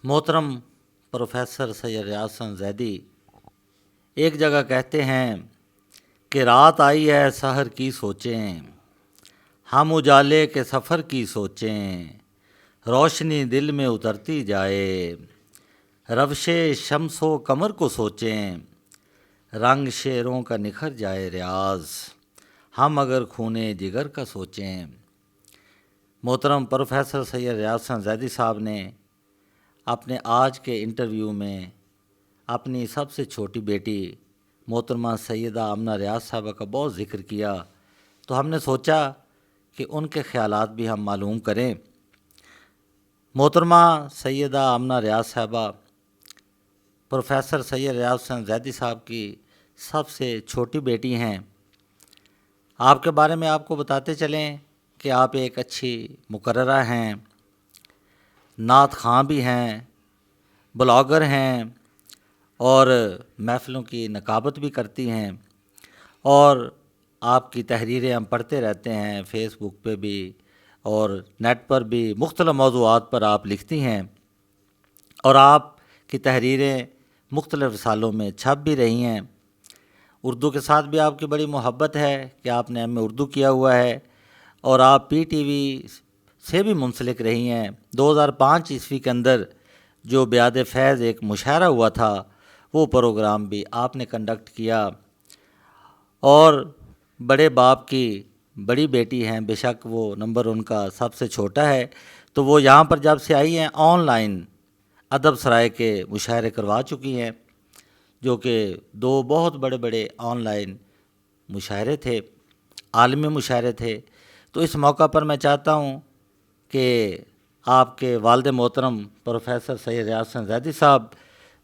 محترم پروفیسر سید ریاض حسن زیدی ایک جگہ کہتے ہیں کہ رات آئی ہے سحر کی سوچیں، ہم اجالے کے سفر کی سوچیں، روشنی دل میں اترتی جائے، روش شمس و قمر کو سوچیں، رنگ شعروں کا نکھر جائے ریاض، ہم اگر خونے جگر کا سوچیں۔ محترم پروفیسر سید ریاض حسن زیدی صاحب نے اپنے آج کے انٹرویو میں اپنی سب سے چھوٹی بیٹی محترمہ سیدہ آمنہ ریاض صاحبہ کا بہت ذکر کیا، تو ہم نے سوچا کہ ان کے خیالات بھی ہم معلوم کریں۔ محترمہ سیدہ آمنہ ریاض صاحبہ پروفیسر سید ریاض حسن زیدی صاحب کی سب سے چھوٹی بیٹی ہیں۔ آپ کے بارے میں آپ کو بتاتے چلیں کہ آپ ایک اچھی مقررہ ہیں، نعت خواں بھی ہیں، بلاگر ہیں، اور محفلوں کی نقابت بھی کرتی ہیں، اور آپ کی تحریریں ہم پڑھتے رہتے ہیں، فیس بک پہ بھی اور نیٹ پر بھی مختلف موضوعات پر آپ لکھتی ہیں، اور آپ کی تحریریں مختلف رسالوں میں چھپ بھی رہی ہیں۔ اردو کے ساتھ بھی آپ کی بڑی محبت ہے کہ آپ نے ایم اے اردو کیا ہوا ہے، اور آپ پی ٹی وی سے بھی منسلک رہی ہیں۔ 2005 عیسوی کے اندر جو بیاد فیض ایک مشاعرہ ہوا تھا، وہ پروگرام بھی آپ نے کنڈکٹ کیا، اور بڑے باپ کی بڑی بیٹی ہیں، بے شک وہ نمبر ان کا سب سے چھوٹا ہے، تو وہ یہاں پر جب سے آئی ہیں آن لائن ادب سرائے کے مشاعرے کروا چکی ہیں، جو کہ 2 بہت بڑے بڑے آن لائن مشاعرے تھے، عالمی مشاعرے تھے۔ تو اس موقع پر میں چاہتا ہوں کہ آپ کے والد محترم پروفیسر سید ریاض حسن زیدی صاحب،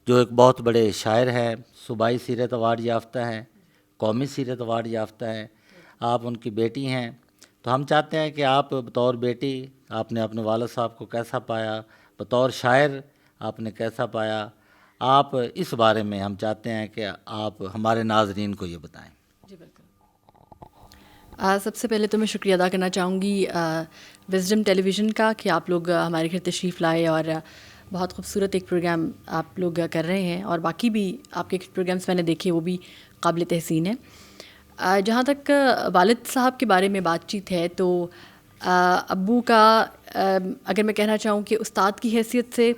جو ایک بہت بڑے شاعر ہیں، صوبائی سیرت ایوارڈ یافتہ ہیں، قومی سیرت ایوارڈ یافتہ ہیں، آپ ان کی بیٹی ہیں، تو ہم چاہتے ہیں کہ آپ بطور بیٹی آپ نے اپنے والد صاحب کو کیسا پایا، بطور شاعر آپ نے کیسا پایا، آپ اس بارے میں ہم چاہتے ہیں کہ آپ ہمارے ناظرین کو یہ بتائیں۔ جی بالکل۔ سب سے پہلے تو میں شکریہ ادا کرنا چاہوں گی وزڈم ٹیلی ویژن کا کہ آپ لوگ ہمارے گھر تشریف لائے، اور بہت خوبصورت ایک پروگرام آپ لوگ کر رہے ہیں، اور باقی بھی آپ کے پروگرامس میں نے دیکھے، وہ بھی قابل تحسین ہیں۔ جہاں تک والد صاحب کے بارے میں بات چیت ہے، تو ابو کا اگر میں کہنا چاہوں کہ استاد کی حیثیت سے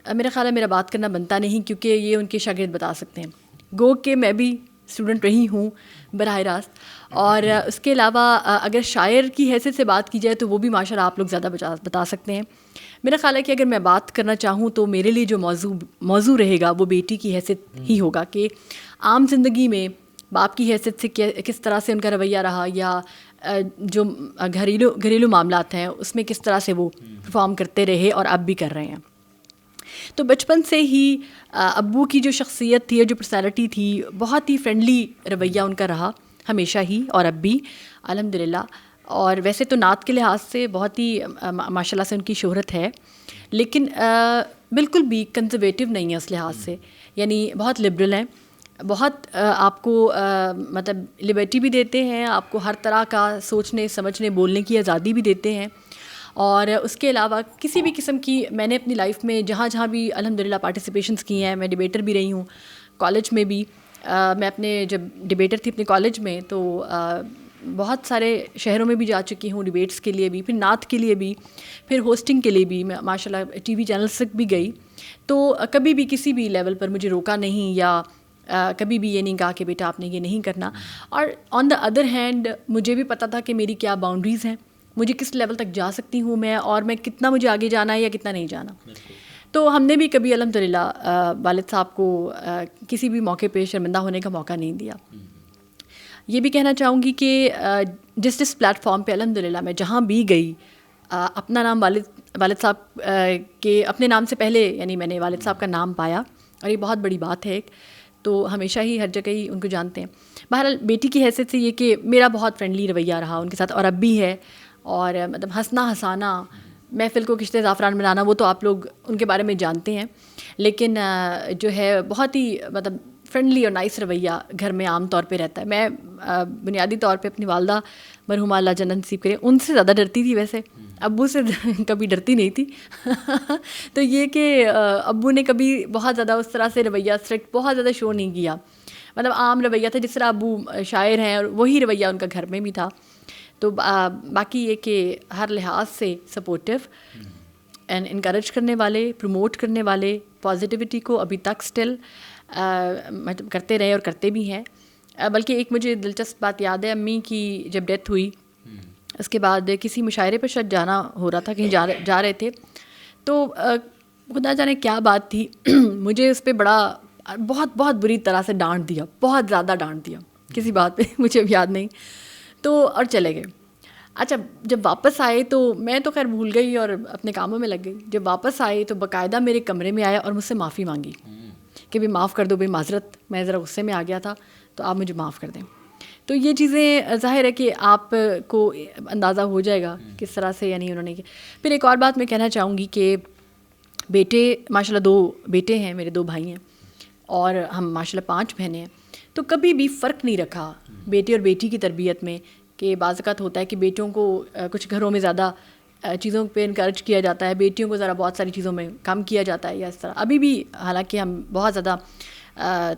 میرا خیال ہے میرا بات کرنا بنتا نہیں، کیونکہ یہ ان کے شاگرد بتا سکتے ہیں، گو کہ میں بھی اسٹوڈنٹ رہی ہوں براہ راست، اور اس کے علاوہ اگر شاعر کی حیثیت سے بات کی جائے تو وہ بھی ماشاء اللہ آپ لوگ زیادہ بتا سکتے ہیں۔ میرا خیال ہے کہ اگر میں بات کرنا چاہوں تو میرے لیے جو موضوع رہے گا وہ بیٹی کی حیثیت ہی ہوگا، کہ عام زندگی میں باپ کی حیثیت سے کس طرح سے ان کا رویہ رہا، یا جو گھریلو معاملات ہیں اس میں کس طرح سے وہ پرفارم کرتے رہے اور اب بھی کر رہے ہیں۔ تو بچپن سے ہی ابو کی جو شخصیت تھی، جو پرسنالٹی تھی، بہت ہی فرینڈلی رویہ ان کا رہا ہمیشہ ہی، اور اب بھی الحمدللہ۔ اور ویسے تو نعت کے لحاظ سے بہت ہی ماشاء اللہ سے ان کی شہرت ہے، لیکن بالکل بھی کنزرویٹو نہیں ہے اس لحاظ سے، یعنی بہت لبرل ہیں، بہت آپ کو مطلب لبرٹی بھی دیتے ہیں، آپ کو ہر طرح کا سوچنے سمجھنے بولنے کی آزادی بھی دیتے ہیں، اور اس کے علاوہ کسی بھی قسم کی میں نے اپنی لائف میں جہاں بھی الحمدللہ پارٹیسپیشنس کی ہیں، میں ڈبیٹر بھی رہی ہوں، کالج میں بھی میں اپنے جب ڈبیٹر تھی اپنے کالج میں، تو بہت سارے شہروں میں بھی جا چکی ہوں ڈبیٹس کے لیے بھی، پھر نعت کے لیے بھی، پھر ہوسٹنگ کے لیے بھی میں ماشاء اللہ ٹی وی چینلس تک بھی گئی، تو کبھی بھی کسی بھی لیول پر مجھے روکا نہیں، یا کبھی بھی یہ نہیں کہا کہ بیٹا آپ نے یہ نہیں کرنا۔ اور آن دا ادر ہینڈ مجھے بھی پتہ تھا کہ میری کیا باؤنڈریز ہیں، مجھے کس لیول تک جا سکتی ہوں میں، اور میں کتنا مجھے آگے جانا ہے یا کتنا نہیں جانا۔ تو ہم نے بھی کبھی الحمدللہ والد صاحب کو کسی بھی موقع پہ شرمندہ ہونے کا موقع نہیں دیا۔ یہ بھی کہنا چاہوں گی کہ جس پلیٹ فارم پہ الحمدللہ میں جہاں بھی گئی، اپنا نام والد صاحب کے اپنے نام سے پہلے، یعنی میں نے والد صاحب کا نام پایا، اور یہ بہت بڑی بات ہے، تو ہمیشہ ہی ہر جگہ ہی ان کو جانتے ہیں۔ بہرحال بیٹی کی حیثیت سے یہ کہ میرا بہت فرینڈلی رویہ رہا ان کے ساتھ، اور اب بھی ہے، اور مطلب ہنسنا ہنسانا محفل کو کشتے زعفران بنانا وہ تو آپ لوگ ان کے بارے میں جانتے ہیں، لیکن جو ہے بہت ہی مطلب فرینڈلی اور نائس رویہ گھر میں عام طور پہ رہتا ہے. میں بنیادی طور پہ اپنی والدہ مرحومہ اللہ جنت نصیب کرے ان سے زیادہ ڈرتی تھی، ویسے ابو سے کبھی ڈرتی نہیں تھی. تو یہ کہ ابو نے کبھی بہت زیادہ اس طرح سے رویہ اسٹرکٹ بہت زیادہ شو نہیں کیا، مطلب عام رویہ تھا جس طرح ابو شاعر ہیں اور وہی رویہ ان کا گھر میں بھی تھا. تو باقی یہ کہ ہر لحاظ سے سپورٹیو اینڈ انکریج کرنے والے، پروموٹ کرنے والے، پازیٹیوٹی کو ابھی تک اسٹل مطلب کرتے رہے اور کرتے بھی ہیں. بلکہ ایک مجھے دلچسپ بات یاد ہے، امی کی جب ڈیتھ ہوئی اس کے بعد کسی مشاعرے پر شاید جانا ہو رہا تھا، کہیں جا رہے تھے، تو خدا جانے کیا بات تھی، مجھے اس پہ بہت بری طرح سے ڈانٹ دیا، بہت زیادہ ڈانٹ دیا کسی بات پہ، مجھے اب یاد نہیں. تو اور چلے گئے. اچھا جب واپس آئے تو میں تو خیر بھول گئی اور اپنے کاموں میں لگ گئی. جب واپس آئے تو باقاعدہ میرے کمرے میں آیا اور مجھ سے معافی مانگی کہ بھائی معاف کر دو، بھائی معذرت، میں ذرا غصے میں آ گیا تھا تو آپ مجھے معاف کر دیں. تو یہ چیزیں ظاہر ہے کہ آپ کو اندازہ ہو جائے گا کس طرح سے یعنی انہوں نے. پھر ایک اور بات میں کہنا چاہوں گی کہ بیٹے ماشاء اللہ 2 بیٹے ہیں، میرے 2 بھائی ہیں اور ہم ماشاء اللہ 5 بہنیں ہیں. تو کبھی بھی فرق نہیں رکھا بیٹے اور بیٹی کی تربیت میں، کہ بعض اوقات ہوتا ہے کہ بیٹوں کو کچھ گھروں میں زیادہ چیزوں پہ انکریج کیا جاتا ہے، بیٹیوں کو ذرا بہت ساری چیزوں میں کم کیا جاتا ہے یا اس طرح. ابھی بھی حالانکہ ہم بہت زیادہ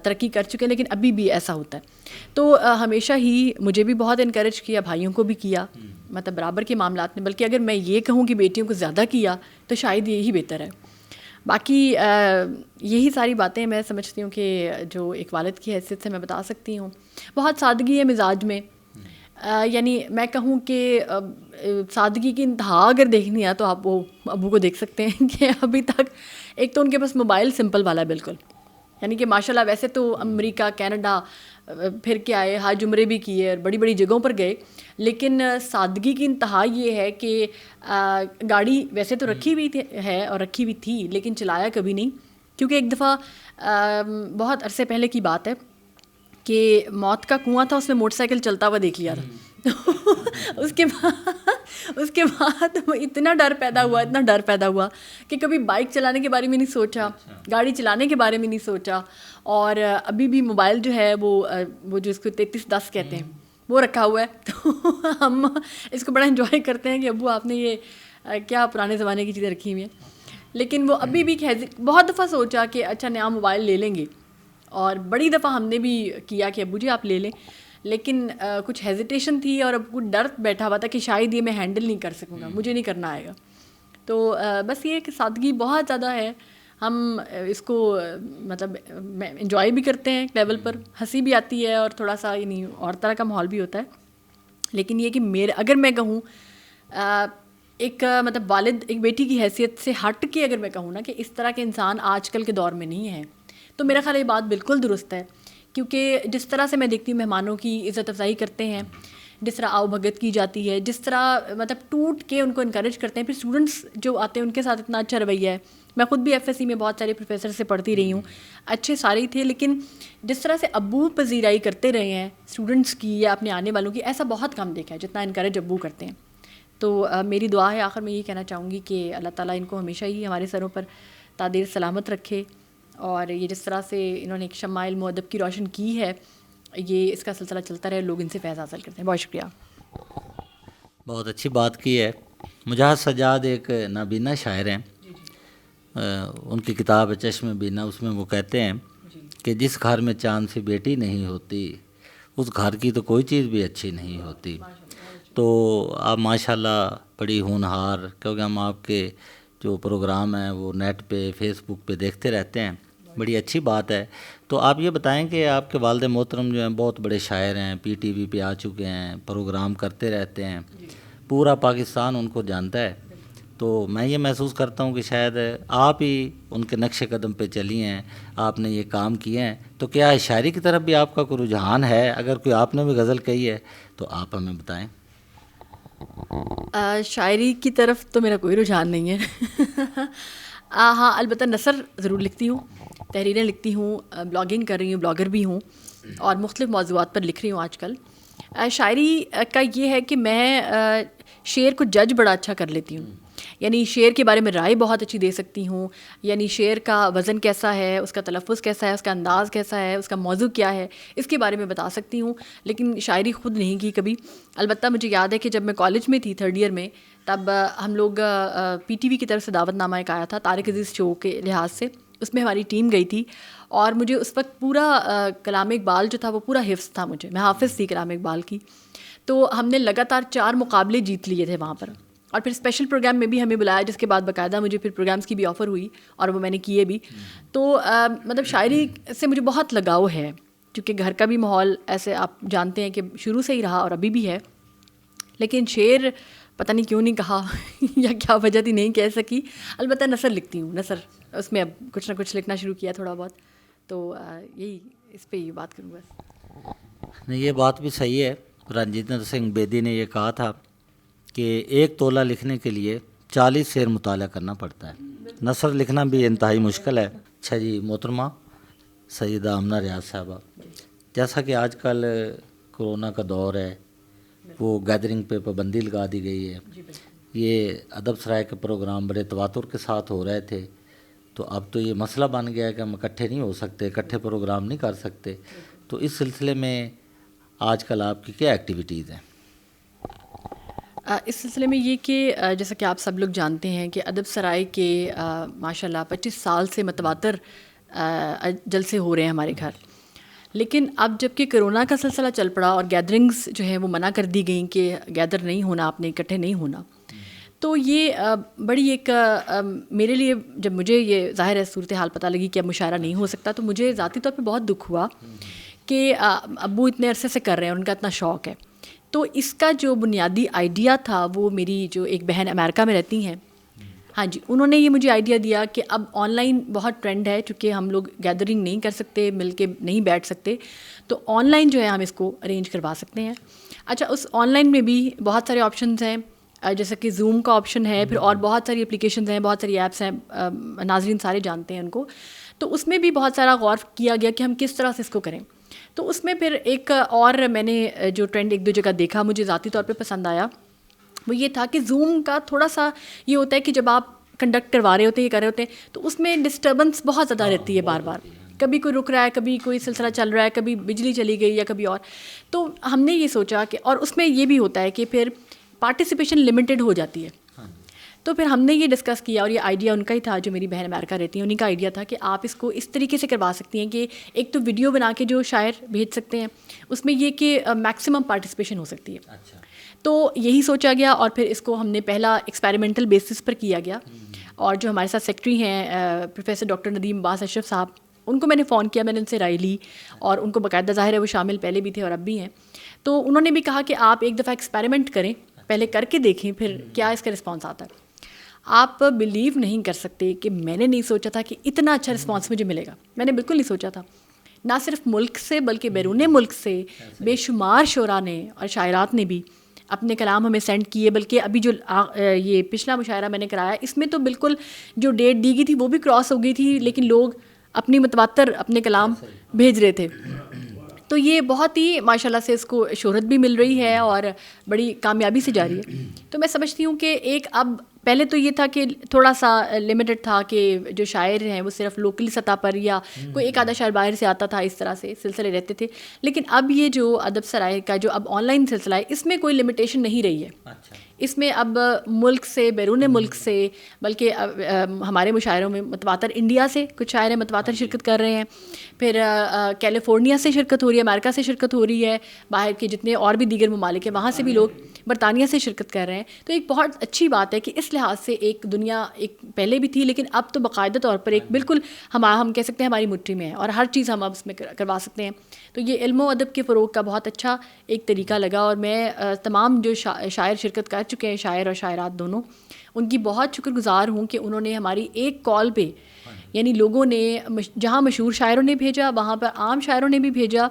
ترقی کر چکے ہیں لیکن ابھی بھی ایسا ہوتا ہے. تو ہمیشہ ہی مجھے بھی بہت انکریج کیا، بھائیوں کو بھی کیا، مطلب برابر کے معاملات میں. بلکہ اگر میں یہ کہوں کہ بیٹیوں کو زیادہ کیا تو شاید یہی بہتر ہے. باقی یہی ساری باتیں میں سمجھتی ہوں کہ جو ایک والد کی حیثیت سے میں بتا سکتی ہوں. بہت سادگی ہے مزاج میں، یعنی میں کہوں کہ سادگی کی انتہا اگر دیکھنی ہے تو آپ وہ ابو کو دیکھ سکتے ہیں کہ ابھی تک ایک تو ان کے پاس موبائل سمپل والا ہے بالکل، یعنی کہ ماشاء اللہ ویسے تو امریکہ کینیڈا پھر کے آئے، حج عمرے بھی کیے اور بڑی جگہوں پر گئے، لیکن سادگی کی انتہا یہ ہے کہ گاڑی ویسے تو رکھی ہوئی ہے اور رکھی ہوئی تھی لیکن چلایا کبھی نہیں. کیونکہ ایک دفعہ بہت عرصے پہلے کی بات ہے کہ موت کا کنواں تھا، اس میں موٹر سائیکل چلتا ہوا دیکھ لیا تھا. اس کے بعد اتنا ڈر پیدا ہوا کہ کبھی بائک چلانے کے بارے میں نہیں سوچا، گاڑی چلانے کے بارے میں نہیں سوچا. اور ابھی بھی موبائل جو ہے وہ جو اس کو 3310 کہتے ہیں وہ رکھا ہوا ہے. تو ہم اس کو بڑا انجوائے کرتے ہیں کہ ابو آپ نے یہ کیا پرانے زمانے کی چیزیں رکھی ہوئی ہیں. لیکن وہ ابھی بھی بہت دفعہ سوچا کہ اچھا نیا موبائل لے لیں گے، اور بڑی دفعہ ہم نے بھی کیا کہ ابو جی آپ لے لیں، لیکن کچھ ہیزیٹیشن تھی اور اب کچھ ڈر بیٹھا ہوا تھا کہ شاید یہ میں ہینڈل نہیں کر سکوں گا، مجھے نہیں کرنا آئے گا. تو بس یہ کہ سادگی بہت زیادہ ہے. ہم اس کو مطلب انجوائے بھی کرتے ہیں ایک لیول پر، ہنسی بھی آتی ہے اور تھوڑا سا یعنی اور طرح کا ماحول بھی ہوتا ہے. لیکن یہ کہ اگر میں کہوں ایک مطلب والد ایک بیٹی کی حیثیت سے ہٹ کے اگر میں کہوں نا کہ اس طرح کے انسان آج کل کے دور میں نہیں ہیں، تو میرا خیال یہ بات بالکل درست ہے. کیونکہ جس طرح سے میں دیکھتی ہوں مہمانوں کی عزت افزائی کرتے ہیں، جس طرح آؤ بھگت کی جاتی ہے، جس طرح مطلب ٹوٹ کے ان کو انکریج کرتے ہیں، پھر اسٹوڈنٹس جو آتے ہیں ان کے ساتھ اتنا اچھا رویہ ہے. میں خود بھی ایف ایس سی میں بہت سارے پروفیسر سے پڑھتی رہی ہوں، اچھے سارے ہی تھے، لیکن جس طرح سے ابو پذیرائی کرتے رہے ہیں اسٹوڈنٹس کی یا اپنے آنے والوں کی، ایسا بہت کم دیکھا ہے جتنا انکریج ابو کرتے ہیں. تو میری دعا ہے، آخر میں یہ کہنا چاہوں گی کہ اللہ تعالیٰ ان کو ہمیشہ ہی ہمارے سروں پر تادیر سلامت رکھے. اور یہ جس طرح سے انہوں نے ایک شمع علم و ادب کی روشن کی ہے، یہ اس کا سلسلہ چلتا رہے، لوگ ان سے فیض حاصل کرتے ہیں. بہت شکریہ. بہت اچھی بات کی ہے. مجاہد سجاد ایک نابینا شاعر ہیں، ان کی کتاب ہے چشم بینا، اس میں وہ کہتے ہیں کہ جس گھر میں چاند سی بیٹی نہیں ہوتی اس گھر کی تو کوئی چیز بھی اچھی نہیں ہوتی. تو آپ ماشاءاللہ بڑی ہونہار، کیونکہ ہم آپ کے جو پروگرام ہیں وہ نیٹ پہ فیس بک پہ دیکھتے رہتے ہیں، بڑی اچھی بات ہے. تو آپ یہ بتائیں کہ آپ کے والد محترم جو ہیں بہت بڑے شاعر ہیں، پی ٹی وی پہ آ چکے ہیں، پروگرام کرتے رہتے ہیں، پورا پاکستان ان کو جانتا ہے. تو میں یہ محسوس کرتا ہوں کہ شاید آپ ہی ان کے نقش قدم پہ چلی ہیں، آپ نے یہ کام کیے ہیں. تو کیا شاعری کی طرف بھی آپ کا کوئی رجحان ہے؟ اگر کوئی آپ نے بھی غزل کہی ہے تو آپ ہمیں بتائیں. شاعری کی طرف تو میرا کوئی رجحان نہیں ہے. ہاں البتہ نثر ضرور لکھتی ہوں، تحریریں لکھتی ہوں، بلاگنگ کر رہی ہوں، بلاگر بھی ہوں اور مختلف موضوعات پر لکھ رہی ہوں آج کل. شاعری کا یہ ہے کہ میں شعر کو جج بڑا اچھا کر لیتی ہوں. یعنی شعر کے بارے میں رائے بہت اچھی دے سکتی ہوں، یعنی شعر کا وزن کیسا ہے، اس کا تلفظ کیسا ہے، اس کا انداز کیسا ہے، اس کا موضوع کیا ہے، اس کے بارے میں بتا سکتی ہوں، لیکن شاعری خود نہیں کی کبھی. البتہ مجھے یاد ہے کہ جب میں کالج میں تھی 3rd ایئر میں، تب ہم لوگ پی ٹی وی کی طرف سے دعوت نامہ ایک آیا تھا طارق عزیز شو کے لحاظ سے، اس میں ہماری ٹیم گئی تھی اور مجھے اس وقت پورا کلام اقبال جو تھا وہ پورا حفظ تھا، میں حافظ تھی کلام اقبال کی. تو ہم نے لگاتار 4 مقابلے جیت لیے تھے وہاں پر، اور پھر اسپیشل پروگرام میں بھی ہمیں بلایا، جس کے بعد باقاعدہ مجھے پھر پروگرامس کی بھی آفر ہوئی اور وہ میں نے کیے بھی. تو مطلب شاعری سے مجھے بہت لگاؤ ہے، کیونکہ گھر کا بھی ماحول ایسے آپ جانتے ہیں کہ شروع سے ہی رہا اور ابھی بھی ہے. لیکن شعر پتہ نہیں کیوں نہیں کہا یا کیا وجہ تھی نہیں کہہ سکی. البتہ نثر لکھتی ہوں، نثر اس میں اب کچھ نہ کچھ لکھنا شروع کیا تھوڑا بہت. تو یہی اس پہ یہ بات کروں بس. نہیں، یہ بات بھی صحیح ہے. رنجیندر سنگھ بیدی نے یہ کہا تھا کہ 1 تولہ لکھنے کے لیے 40 شعر مطالعہ کرنا پڑتا ہے. نثر لکھنا بھی انتہائی مشکل ہے. اچھا جی، محترمہ سیدہ آمنہ ریاض صاحبہ، جیسا کہ آج کل کرونا کا دور ہے، وہ گیدرنگ پہ پابندی لگا دی گئی ہے. یہ ادب سرائے کے پروگرام بڑے تواتر کے ساتھ ہو رہے تھے، تو اب تو یہ مسئلہ بن گیا ہے کہ ہم اکٹھے نہیں ہو سکتے، اکٹھے پروگرام نہیں کر سکتے. تو اس سلسلے میں آج کل آپ کی کیا ایکٹیویٹیز ہیں؟ اس سلسلے میں یہ کہ جیسا کہ آپ سب لوگ جانتے ہیں کہ ادب سرائے کے ماشاء اللہ 25 سال سے متواتر جلسے ہو رہے ہیں ہمارے گھر. لیکن اب جب کہ کرونا کا سلسلہ چل پڑا اور گیدرنگز جو ہیں وہ منع کر دی گئیں کہ گیدر نہیں ہونا، آپ نے اکٹھے نہیں ہونا، تو یہ بڑی ایک میرے لیے جب مجھے یہ ظاہر ہے صورتحال پتہ لگی کہ اب مشاعرہ نہیں ہو سکتا، تو مجھے ذاتی طور پہ بہت دکھ ہوا کہ ابو اتنے عرصے سے کر رہے ہیں اور ان کا اتنا شوق ہے. تو اس کا جو بنیادی آئیڈیا تھا وہ میری جو ایک بہن امریکہ میں رہتی ہیں، ہاں جی، انہوں نے یہ مجھے آئیڈیا دیا کہ اب آن لائن بہت ٹرینڈ ہے، چونکہ ہم لوگ گیدرنگ نہیں کر سکتے، مل کے نہیں بیٹھ سکتے، تو آن لائن جو ہے ہم اس کو ارینج کروا سکتے ہیں. اچھا، اس آن لائن میں بھی بہت سارے آپشنز ہیں، جیسا کہ زوم کا آپشن ہے، پھر اور بہت ساری اپلیکیشنز ہیں، بہت ساری ایپس ہیں، ناظرین سارے جانتے ہیں ان کو. تو اس میں بھی بہت سارا غور کیا گیا کہ ہم کس طرح سے اس کو کریں. تو اس میں پھر ایک اور میں نے جو ٹرینڈ 1-2 جگہ دیکھا مجھے ذاتی طور پہ پسند آیا، وہ یہ تھا کہ زوم کا تھوڑا سا یہ ہوتا ہے کہ جب آپ کنڈکٹ کروا رہے ہوتے ہیں، یہ کر رہے ہوتے ہیں، تو اس میں ڈسٹربنس بہت زیادہ رہتی ہے، بار بار کبھی کوئی رک رہا ہے، کبھی کوئی سلسلہ چل رہا ہے، کبھی بجلی چلی گئی یا کبھی اور. تو ہم نے یہ سوچا کہ، اور اس میں یہ بھی ہوتا ہے کہ پھر پارٹیسپیشن لمیٹڈ ہو جاتی ہے. تو پھر ہم نے یہ ڈسکس کیا، اور یہ آئیڈیا ان کا ہی تھا، جو میری بہن امریکہ رہتی ہیں انہیں کا آئیڈیا تھا کہ آپ اس کو اس طریقے سے کروا سکتی ہیں کہ ایک تو ویڈیو بنا کے جو شاعر بھیج سکتے ہیں، اس میں یہ کہ میکسیمم پارٹیسپیشن ہو سکتی ہے. تو یہی سوچا گیا، اور پھر اس کو ہم نے پہلا ایکسپیریمنٹل بیسس پر کیا گیا. اور جو ہمارے ساتھ سیکٹری ہیں پروفیسر ڈاکٹر ندیم عباس اشرف صاحب، ان کو میں نے فون کیا، میں نے ان سے رائے لی، اور ان کو باقاعدہ ظاہر ہے وہ شامل پہلے بھی تھے اور اب بھی ہیں. تو انہوں نے بھی کہا کہ آپ ایک دفعہ ایکسپیریمنٹ کریں، پہلے کر کے دیکھیں پھر کیا اس کا رسپانس آتا ہے. آپ بلیو نہیں کر سکتے کہ میں نے نہیں سوچا تھا کہ اتنا اچھا رسپانس مجھے ملے گا. میں نے بالکل نہیں سوچا تھا. نہ صرف ملک سے بلکہ بیرون ملک سے بے شمار شعراء نے اور شاعرات نے بھی اپنے کلام ہمیں سینڈ کیے. بلکہ ابھی جو یہ پچھلا مشاعرہ میں نے کرایا، اس میں تو بالکل جو ڈیٹ دی گئی تھی وہ بھی کراس ہو گئی تھی، لیکن لوگ اپنی متواتر اپنے کلام بھیج رہے تھے. تو یہ بہت ہی ماشاء اللہ سے اس کو شہرت بھی مل رہی ہے اور بڑی کامیابی سے جاری ہے. تو میں سمجھتی ہوں کہ ایک اب پہلے تو یہ تھا کہ تھوڑا سا لمیٹڈ تھا کہ جو شاعر ہیں وہ صرف لوکلی سطح پر یا کوئی ایک آدھا شاعر باہر سے آتا تھا، اس طرح سے سلسلے رہتے تھے. لیکن اب یہ جو ادب سرائے کا جو اب آن لائن سلسلہ ہے، اس میں کوئی لمیٹیشن نہیں رہی ہے. اس میں اب ملک سے بیرون ملک سے، بلکہ ہمارے مشاعروں میں متواتر انڈیا سے کچھ شاعر متواتر شرکت کر رہے ہیں، پھر کیلیفورنیا سے شرکت ہو رہی ہے، امریکہ سے شرکت ہو رہی ہے، باہر کے جتنے اور بھی دیگر ممالک ہیں وہاں سے بھی لوگ، برطانیہ سے شرکت کر رہے ہیں. تو ایک بہت اچھی بات ہے کہ اس لحاظ سے ایک دنیا ایک پہلے بھی تھی، لیکن اب تو باقاعدہ طور پر ایک بالکل ہم کہہ سکتے ہیں ہماری مٹھی میں ہے، اور ہر چیز ہم اب اس میں کروا سکتے ہیں. تو یہ علم و ادب کے فروغ کا بہت اچھا ایک طریقہ لگا. اور میں تمام جو شاعر شرکت کر چکے ہیں، شاعر اور شاعرات دونوں، ان کی بہت شکر گزار ہوں کہ انہوں نے ہماری ایک کال پہ، یعنی لوگوں نے جہاں مشہور شاعروں نے بھیجا وہاں پر عام شاعروں نے بھی بھیجا،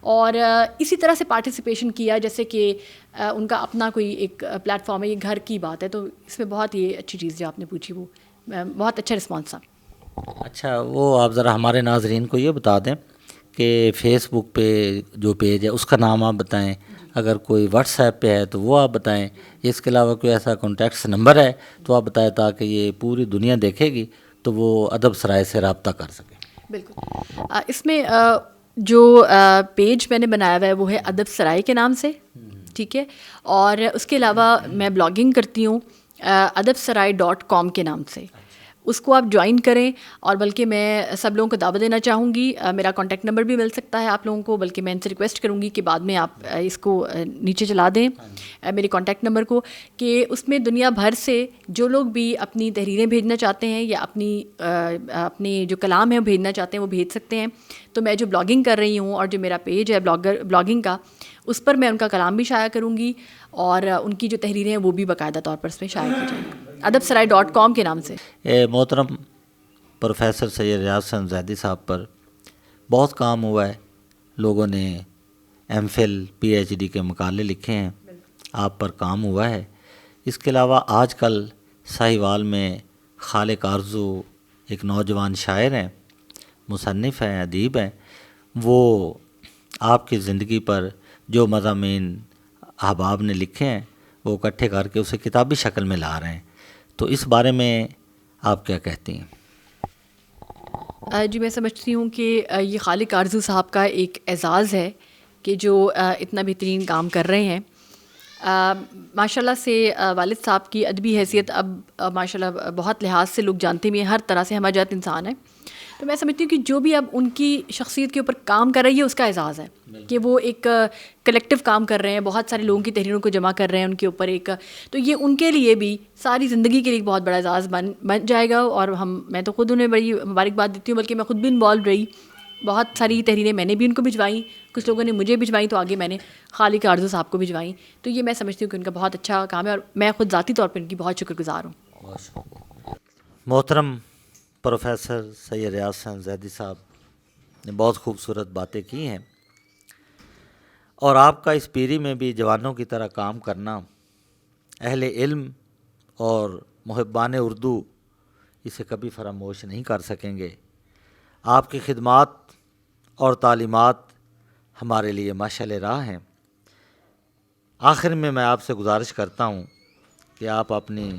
اور اسی طرح سے پارٹیسپیشن کیا جیسے کہ ان کا اپنا کوئی ایک پلیٹ فارم ہے. یہ گھر کی بات ہے، تو اس میں بہت یہ اچھی چیز جو آپ نے پوچھی وہ بہت اچھا رسپانس تھا. اچھا، وہ آپ ذرا ہمارے ناظرین کو یہ بتا دیں کہ فیس بک پہ جو پیج ہے اس کا نام آپ بتائیں، اگر کوئی واٹس ایپ پہ ہے تو وہ آپ بتائیں، اس کے علاوہ کوئی ایسا کانٹیکٹس نمبر ہے تو آپ بتائیں تاکہ یہ پوری دنیا دیکھے گی تو وہ ادب سرائے سے رابطہ کر سکے۔ بالکل، اس میں جو پیج میں نے بنایا ہوا ہے وہ ہے ادب سرائے کے نام سے، ٹھیک ہے، اور اس کے علاوہ میں بلاگنگ کرتی ہوں adabsarai.com کے نام سے، اس کو آپ جوائن کریں، اور بلکہ میں سب لوگوں کو دعوت دینا چاہوں گی، میرا کانٹیکٹ نمبر بھی مل سکتا ہے آپ لوگوں کو، بلکہ میں ان سے ریکویسٹ کروں گی کہ بعد میں آپ اس کو نیچے چلا دیں میرے کانٹیکٹ نمبر کو، کہ اس میں دنیا بھر سے جو لوگ بھی اپنی تحریریں بھیجنا چاہتے ہیں یا اپنی جو کلام ہے وہ بھیجنا چاہتے ہیں وہ بھیج سکتے ہیں۔ تو میں جو بلاگنگ کر رہی ہوں اور جو میرا پیج ہے بلاگنگ کا، اس پر میں ان کا کلام بھی شائع کروں گی، اور ان کی جو تحریریں ہیں وہ بھی باقاعدہ طور پر اس میں شائع کی جائیں گی adabsarai.com کے نام سے۔ محترم پروفیسر سید ریاض حسن زیدی صاحب پر بہت کام ہوا ہے، لوگوں نے M Phil P H D کے مقالے لکھے ہیں، آپ پر کام ہوا ہے۔ اس کے علاوہ آج کل ساہیوال میں خالق آرزو ایک نوجوان شاعر ہیں، مصنف ہیں، ادیب ہیں، وہ آپ کی زندگی پر جو مضامین احباب نے لکھے ہیں وہ اکٹھے کر کے اسے کتابی شکل میں لا رہے ہیں، تو اس بارے میں آپ کیا کہتی ہیں؟ جی، میں سمجھتی ہوں کہ یہ خالق آرزو صاحب کا ایک اعزاز ہے کہ جو اتنا بہترین کام کر رہے ہیں۔ ماشاء اللہ سے والد صاحب کی ادبی حیثیت اب ماشاء اللہ بہت لحاظ سے لوگ جانتے بھی ہیں، ہر طرح سے ہمہ جات انسان ہے، تو میں سمجھتی ہوں کہ جو بھی اب ان کی شخصیت کے اوپر کام کر رہی ہے اس کا اعزاز ہے کہ وہ ایک کلیکٹیو کام کر رہے ہیں، بہت سارے لوگوں کی تحریروں کو جمع کر رہے ہیں ان کے اوپر ایک، تو یہ ان کے لیے بھی ساری زندگی کے لیے ایک بہت بڑا اعزاز بن جائے گا، اور میں تو خود انہیں بڑی مبارکباد دیتی ہوں، بلکہ میں خود بھی انوالو رہی، بہت ساری تحریریں میں نے بھی ان کو بھجوائیں، کچھ لوگوں نے مجھے بھجوائیں، تو آگے میں نے خالق آرزو صاحب کو بھجوائیں، تو یہ میں سمجھتی ہوں کہ ان کا بہت اچھا کام ہے، اور میں خود ذاتی طور پر ان کی بہت شکر گزار ہوں۔ محترم پروفیسر سید ریاض حسن زیدی صاحب نے بہت خوبصورت باتیں کی ہیں، اور آپ کا اس پیری میں بھی جوانوں کی طرح کام کرنا، اہل علم اور محبان اردو اسے کبھی فراموش نہیں کر سکیں گے۔ آپ کی خدمات اور تعلیمات ہمارے لیے مشعل راہ ہیں۔ آخر میں آپ سے گزارش کرتا ہوں کہ آپ اپنی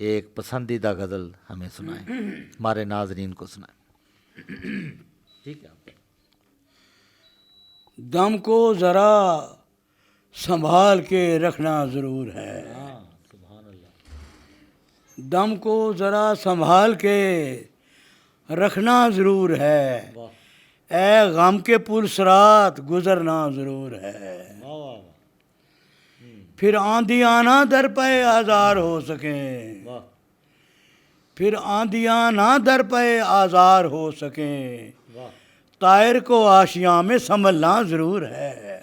ایک پسندیدہ غزل ہمیں سنائیں، ہمارے ناظرین کو سنائیں۔ ٹھیک ہے۔ دم کو ذرا سنبھال کے رکھنا ضرور ہے، سبحان اللہ۔ دم کو ذرا سنبھال کے رکھنا ضرور ہے، اے غم کے پل صراط گزرنا ضرور ہے، پھر آندھی آنا در پہ آزار ہو سکیں، پھر آندھیاں نہ در پہ آزار ہو سکیں، طائر کو آشیاں میں سنبھلنا ضرور ہے،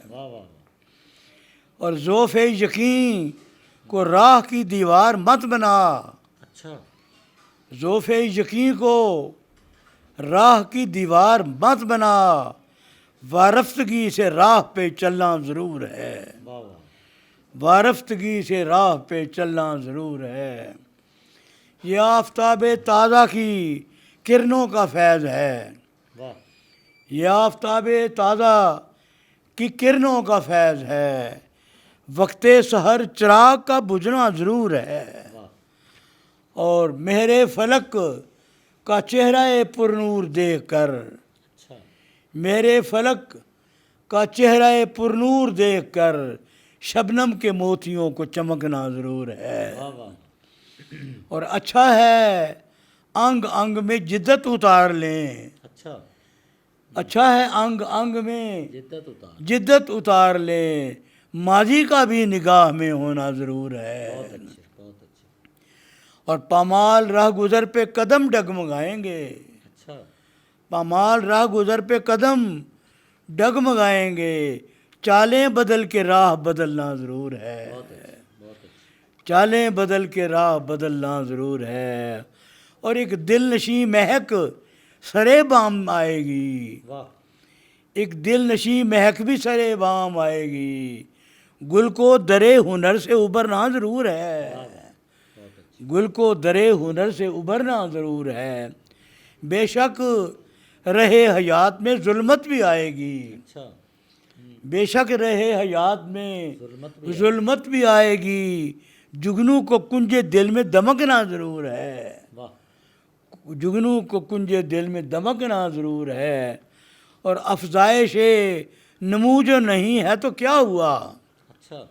اور ذوف یقین کو راہ کی دیوار مت بنا، اچھا، ذوف یقین کو راہ کی دیوار مت بنا، وارفتگی سے راہ پہ چلنا ضرور ہے، وارفتگی سے راہ پہ چلنا ضرور ہے، یہ آفتاب تازہ کی کرنوں کا فیض ہے، یہ آفتاب تازہ کی کرنوں کا فیض ہے، وقت سحر چراغ کا بجھنا ضرور ہے، اور مہر فلک کا چہرہ پرنور دیکھ کر، مہر فلک کا چہرہ پرنور دیکھ کر شبنم کے موتیوں کو چمکنا ضرور ہے، اور اچھا ہے انگ انگ میں جدت اتار لیں، اچھا ہے انگ انگ میں جدت اتار لیں، ماضی کا بھی نگاہ میں ہونا ضرور ہے، اور پامال راہ گزر پہ قدم ڈگمگائیں گے، پامال راہ گزر پہ قدم ڈگمگائیں گے، چالیں بدل کے راہ بدلنا ضرور ہے، چالیں بدل کے راہ بدلنا ضرور ہے، اور ایک دل نشیں مہک سرے بام آئے گی، ایک دل نشیں مہک بھی سرے بام آئے گی، گل کو درے ہنر سے ابھرنا ضرور ہے، گل کو درے ہنر سے ابھرنا ضرور ہے، بے شک رہے حیات میں ظلمت بھی آئے گی، بے شک رہے حیات میں ظلمت بھی آئے گی، جگنو کو کنج دل میں دمکنا ضرور ہے، جگنو کو کنج دل میں دمکنا ضرور ہے، اور افزائش نمو جو نہیں ہے تو کیا ہوا، اچھا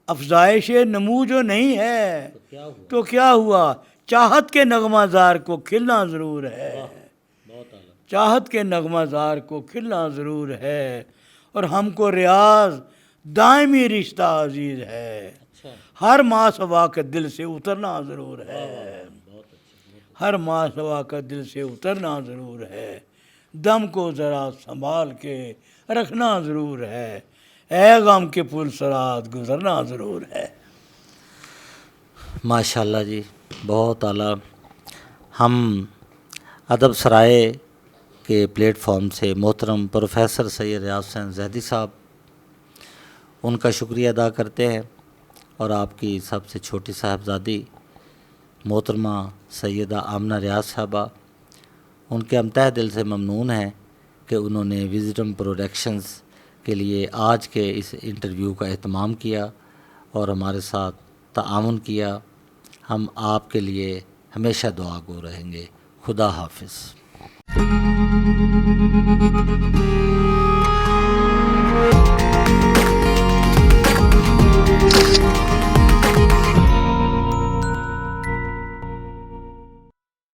افزائش نمو جو نہیں ہے کیا ہوا؟ تو کیا ہوا، چاہت کے نغمہ زار کو کھلنا ضرور ہے، بہت اعلیٰ. چاہت کے نغمہ زار کو کھلنا ضرور ہے، اور ہم کو ریاض دائمی رشتہ عزیز ہے، اچھا ہر ماسوا کا دل سے اترنا ضرور ہے، بہت اچھا. ہر ماسوا کا دل سے اترنا ضرور ہے، دم کو ذرا سنبھال کے رکھنا ضرور ہے، اے غم کے پل سرات گزرنا ضرور ہے. ماشاء اللہ جی، بہت اعلیٰ. ہم ادب سرائے کے پلیٹ فارم سے محترم پروفیسر سید ریاض حسین زیدی صاحب، ان کا شکریہ ادا کرتے ہیں، اور آپ کی سب سے چھوٹی صاحبزادی محترمہ سیدہ آمنہ ریاض صاحبہ، ان کے ہم تہ دل سے ممنون ہیں کہ انہوں نے وزڈم پروڈکشنز کے لیے آج کے اس انٹرویو کا اہتمام کیا اور ہمارے ساتھ تعاون کیا. ہم آپ کے لیے ہمیشہ دعا گو رہیں گے. خدا حافظ.